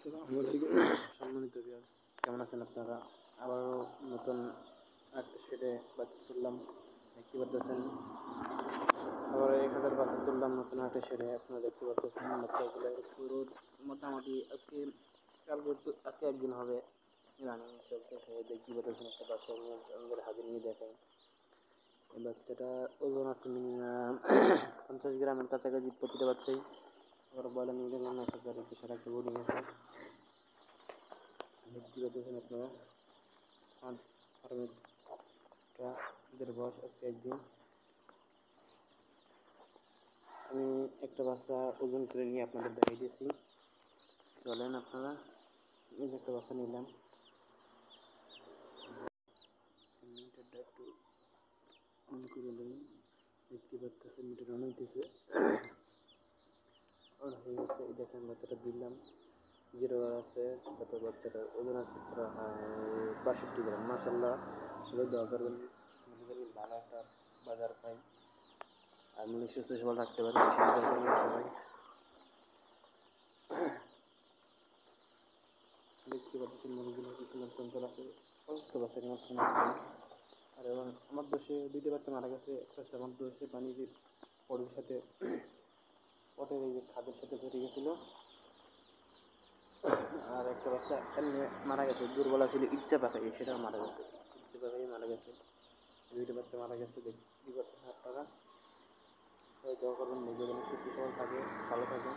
আসসালামু আলাইকুম সম্মানিত ভিউয়ার্স, কেমন আছেন আপনারা? আবারও নতুন একটা শেডে বাচ্চা তুললাম, দেখতে পারতেছেন। আবার 1000 বাচ্চা তুললাম নতুন একটা শেডে, আপনারা দেখতে পারতেছেন বাচ্চাগুলো পুরো মোটামুটি আজকে একদিন হবে রানিং চলতেছে। দেখতে পারতেছেন একটা বাচ্চা আমাদের হাতে নিয়ে দেখায়। এই বাচ্চাটা ওজন আছে মিনিমাম 50 গ্রামের কাছাকাছি প্রতিটা বাচ্চাই। আবার বয়লা নিয়ে গেলাম 1000 বিশাল একটা বোর্ডিং আছে, দেখতে পাচ্ছেন আপনারা। আমার ফার্মের বয়স আজকে একদিন। আমি একটা বাচ্চা ওজন করে নিয়ে আপনাদের দেখাই দিয়েছি, চলেন আপনারা। এই যে একটা বাচ্চা নিলাম, মিটারটা একটু অন করে নিন। দেখতে পাচ্ছেন মিটার অন হইতেছে, অন হয়ে গেছে। এই দেখেন বাচ্চাটা দিলাম, 0 আছে। তারপর বাচ্চাটার ওজন আছে প্রায় 62 গ্রাম। মাসাল্লাহ, সবাই দোয়া করবেন, মনে করি ভালো একটা বাজার পাই আর মনে সুস্থ সবল রাখতে পারি। সবাই দেখতে পাচ্ছেন মুরগিগুলো কি সুন্দর চঞ্চল আছে, অসুস্থ বাচ্চা কেন আর এবং আমার দোষে 2টা বাচ্চা মারা গেছে। একটা হচ্ছে আমার দোষে পানির পটের সাথে পটের এই যে খাদের সাথে ধরে গেছিলো, আর একটা বাচ্চা এমনি মারা গেছে, দুর্বল ছিল ইচ্ছা পাখাই, সেটাও মারা গেছে, ইচ্ছা পাখাই মারা গেছে। 2টা বাচ্চা মারা গেছে, দেখতে পাচ্ছেন আপনারা। সবাই দোয়া করবেন, মুরগি যেন সুস্থ সবল থাকে, ভালো থাকে।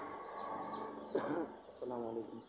আসসালামু আলাইকুম।